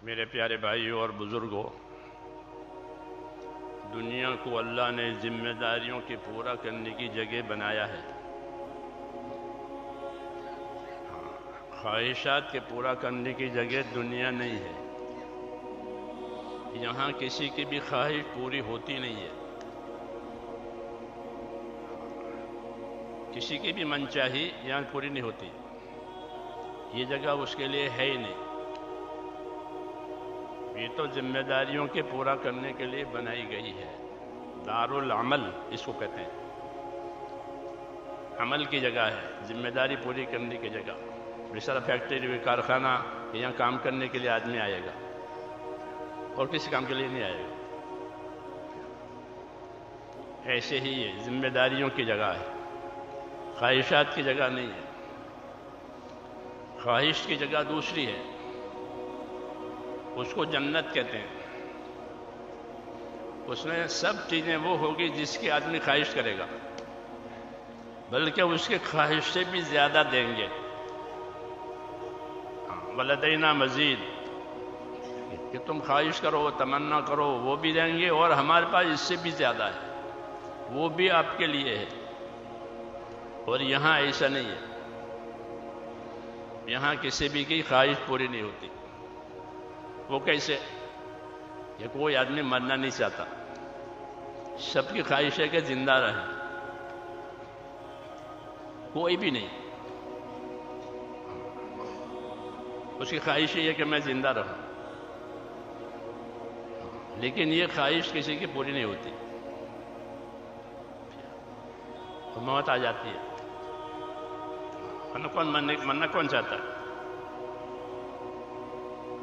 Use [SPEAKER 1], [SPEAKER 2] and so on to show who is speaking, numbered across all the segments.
[SPEAKER 1] میرے پیارے بھائیوں اور بزرگوں، دنیا کو اللہ نے ذمہ داریوں کے پورا کرنے کی جگہ بنایا ہے، خواہشات کے پورا کرنے کی جگہ دنیا نہیں ہے۔ یہاں کسی کی بھی خواہش پوری ہوتی نہیں ہے، کسی کی بھی منچاہی یہاں پوری نہیں ہوتی، یہ جگہ اس کے لیے ہے ہی نہیں۔ یہ تو ذمہ داریوں کے پورا کرنے کے لیے بنائی گئی ہے، دار العمل اس کو کہتے ہیں، عمل کی جگہ ہے، ذمہ داری پوری کرنے کی جگہ۔ جس طرح فیکٹری کارخانہ یہاں کام کرنے کے لیے آدمی آئے گا اور کسی کام کے لیے نہیں آئے گا، ایسے ہی یہ ذمہ داریوں کی جگہ ہے، خواہشات کی جگہ نہیں ہے۔ خواہش کی جگہ دوسری ہے، اس کو جنت کہتے ہیں۔ اس میں سب چیزیں وہ ہوگی جس کی آدمی خواہش کرے گا، بلکہ اس کی خواہش سے بھی زیادہ دیں گے۔ وَلَدَيْنَا مزید، کہ تم خواہش کرو، تمنا کرو، وہ بھی دیں گے، اور ہمارے پاس اس سے بھی زیادہ ہے، وہ بھی آپ کے لیے ہے۔ اور یہاں ایسا نہیں ہے، یہاں کسی بھی کی خواہش پوری نہیں ہوتی۔ وہ کیسے؟ کہ کوئی آدمی مرنا نہیں چاہتا، سب کی خواہش ہے کہ زندہ رہے، کوئی بھی نہیں، اس کی خواہش یہ ہے کہ میں زندہ رہوں، لیکن یہ خواہش کسی کی پوری نہیں ہوتی، تو موت آ جاتی ہے۔ مرنا کون چاہتا ہے؟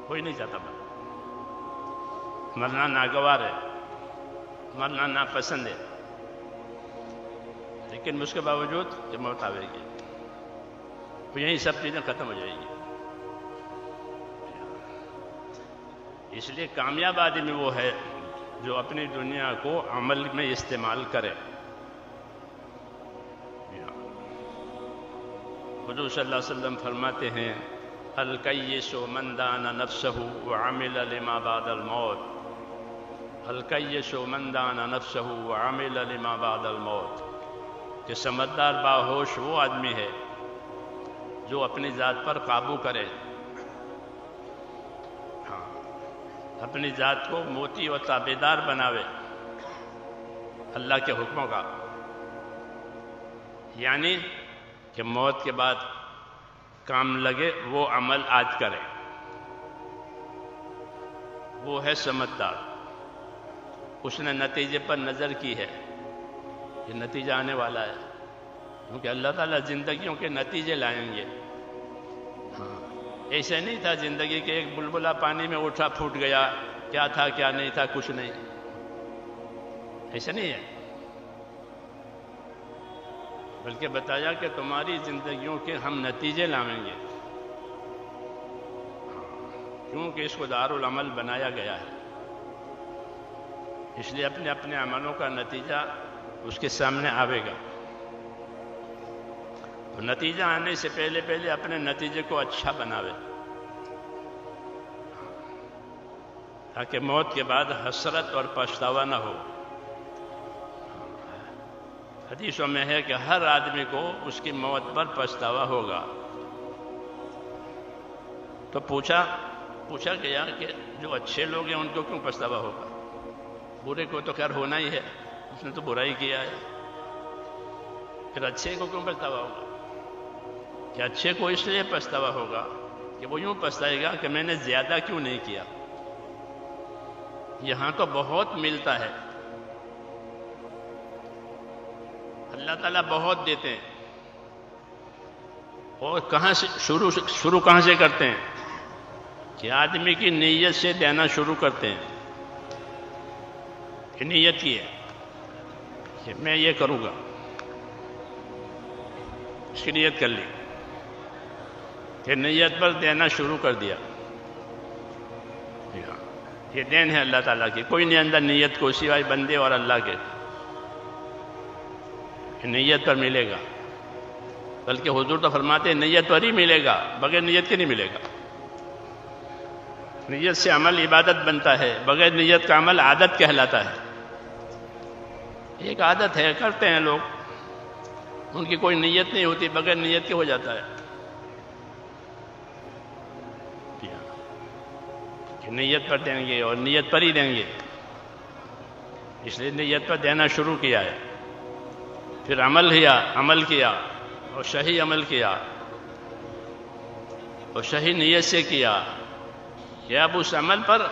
[SPEAKER 1] کوئی نہیں چاہتا مرنا ناگوار ہے، مرنا ناپسند ہے، لیکن اس کے باوجود کہ موت آئے گی، تو یہی سب چیزیں ختم ہو جائیں گی۔ اس لیے کامیاب آدمی وہ ہے جو اپنی دنیا کو عمل میں استعمال کرے۔ حضور صلی اللہ علیہ وسلم فرماتے ہیں، الکیس من دان نفسہ وعمل لما بعد الموت، الکیس من دان نفسہ وعمل لما بعد الموت، کہ سمجھدار باہوش وہ آدمی ہے جو اپنی ذات پر قابو کرے، اپنی ذات کو موتی و تابعدار بناوے اللہ کے حکموں کا، یعنی کہ موت کے بعد کام لگے وہ عمل آج کرے، وہ ہے سمجھدار۔ اس نے نتیجے پر نظر کی ہے کہ نتیجہ آنے والا ہے، کیونکہ اللہ تعالیٰ زندگیوں کے نتیجے لائیں گے۔ ایسے نہیں تھا زندگی کے ایک بلبلہ پانی میں اٹھا پھوٹ گیا، کیا تھا کیا نہیں تھا کچھ نہیں، ایسا نہیں ہے، بلکہ بتایا کہ تمہاری زندگیوں کے ہم نتیجے لائیں گے، کیونکہ اس کو دار العمل بنایا گیا ہے، اس لیے اپنے اپنے عملوں کا نتیجہ اس کے سامنے آئے گا۔ تو نتیجہ آنے سے پہلے پہلے اپنے نتیجے کو اچھا بناوے، تاکہ موت کے بعد حسرت اور پچھتاوا نہ ہو۔ حدیثوں میں ہے کہ ہر آدمی کو اس کی موت پر پچھتاوا ہوگا۔ تو پوچھا گیا کہ جو اچھے لوگ ہیں ان کو کیوں پچھتاوا ہوگا؟ برے کو تو خیر ہونا ہی ہے، اس نے تو برائی کیا ہے، پھر اچھے کو کیوں پچھتاوا ہوگا؟ کہ اچھے کو اس لیے پچھتاوا ہوگا کہ وہ یوں پچھتائے گا کہ میں نے زیادہ کیوں نہیں کیا، یہاں تو بہت ملتا ہے، اللہ تعالیٰ بہت دیتے ہیں، اور کہاں سے شروع کہاں سے کرتے ہیں؟ کہ آدمی کی نیت سے دینا شروع کرتے ہیں، کہ نیت کی ہے کہ میں یہ کروں گا، اس کی نیت کر لی، کہ نیت پر دینا شروع کر دیا، یہ دین ہے اللہ تعالیٰ کی، کوئی نہیں اندر نیت کو سوائے بندے اور اللہ کے، کہ نیت پر ملے گا، بلکہ حضور تو فرماتے ہیں نیت پر ہی ملے گا، بغیر نیت کے نہیں ملے گا۔ نیت سے عمل عبادت بنتا ہے، بغیر نیت کا عمل عادت کہلاتا ہے. ایک عادت ہے، کرتے ہیں لوگ، ان کی کوئی نیت نہیں ہوتی، بغیر نیت کے ہو جاتا ہے. کہ نیت پر دیں گے اور نیت پر ہی دیں گے، اس لیے نیت پر دینا شروع کیا ہے. پھر عمل کیا اور صحیح عمل کیا اور صحیح نیت سے کیا کہ اب اس عمل پر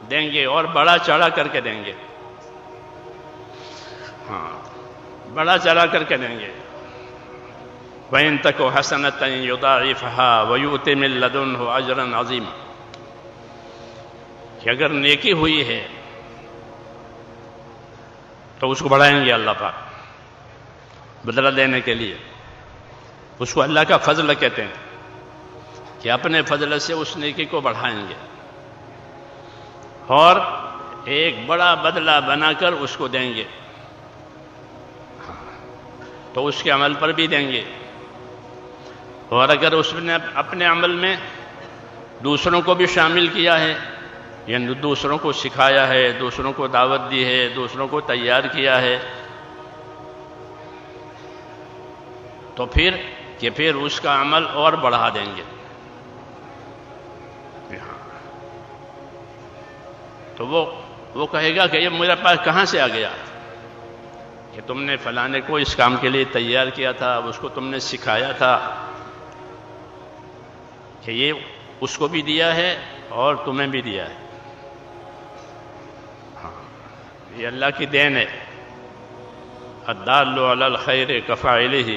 [SPEAKER 1] دیں گے اور بڑا چڑھا کر کے دیں گے. ہاں، بڑا چڑھا کر کے دیں گے. وَإِن تَكُ حَسَنَةً يُضَاعِفْهَا وَيُؤْتِ مِن لَّدُنْهُ أَجْرًا عَظِيمًا. کہ اگر نیکی ہوئی ہے تو اس کو بڑھائیں گے اللہ پاک بدلہ دینے کے لیے. اس کو اللہ کا فضل کہتے ہیں کہ اپنے فضل سے اس نیکی کو بڑھائیں گے اور ایک بڑا بدلہ بنا کر اس کو دیں گے. تو اس کے عمل پر بھی دیں گے، اور اگر اس نے اپنے عمل میں دوسروں کو بھی شامل کیا ہے، یعنی دوسروں کو سکھایا ہے، دوسروں کو دعوت دی ہے، دوسروں کو تیار کیا ہے، تو پھر اس کا عمل اور بڑھا دیں گے. تو وہ کہے گا کہ یہ میرے پاس کہاں سے آ گیا کہ تم نے فلانے کو اس کام کے لیے تیار کیا تھا، اس کو تم نے سکھایا تھا، کہ یہ اس کو بھی دیا ہے اور تمہیں بھی دیا ہے. یہ اللہ کی دین ہے. الدال علی الخیر کفاعلہ،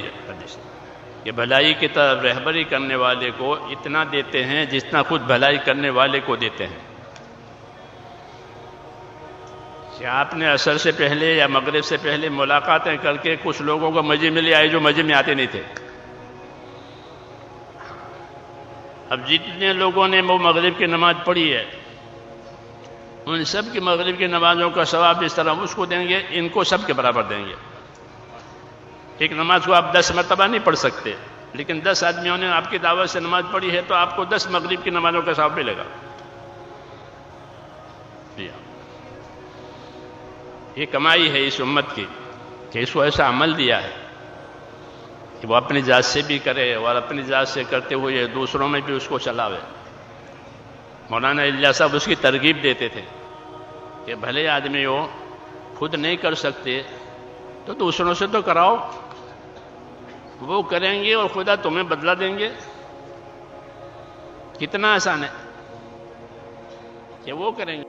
[SPEAKER 1] کہ بھلائی کی طرف رہبری کرنے والے کو اتنا دیتے ہیں جتنا خود بھلائی کرنے والے کو دیتے ہیں. کہ آپ نے عصر سے پہلے یا مغرب سے پہلے ملاقاتیں کر کے کچھ لوگوں کو مسجد میں لے آئے جو مسجد میں آتے نہیں تھے. اب جتنے لوگوں نے وہ مغرب کی نماز پڑھی ہے، ان سب کی مغرب کی نمازوں کا ثواب اس طرح اس کو دیں گے، ان کو سب کے برابر دیں گے. ایک نماز کو آپ 10 مرتبہ نہیں پڑھ سکتے، لیکن 10 آدمیوں نے آپ کی دعوت سے نماز پڑھی ہے تو آپ کو 10 مغرب کی نمازوں کا ثواب ملے گا. یہ کمائی ہے اس امت کی کہ اس کو ایسا عمل دیا ہے کہ وہ اپنی ذات سے بھی کرے اور اپنی ذات سے کرتے ہوئے دوسروں میں بھی اس کو چلاوے. مولانا الیاس صاحب اس کی ترغیب دیتے تھے کہ بھلے آدمی ہو، خود نہیں کر سکتے تو دوسروں سے تو کراؤ، وہ کریں گے اور خدا تمہیں بدلہ دیں گے. کتنا آسان ہے کہ وہ کریں گے.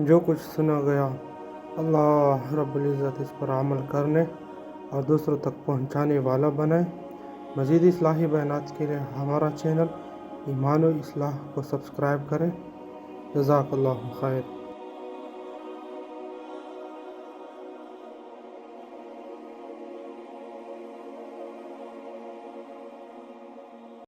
[SPEAKER 2] جو کچھ سنا گیا اللہ رب العزت اس پر عمل کرنے اور دوسروں تک پہنچانے والا بنائے. مزید اصلاحی بیانات کے لیے ہمارا چینل ایمان و اصلاح کو سبسکرائب کریں. جزاک اللہ خیر.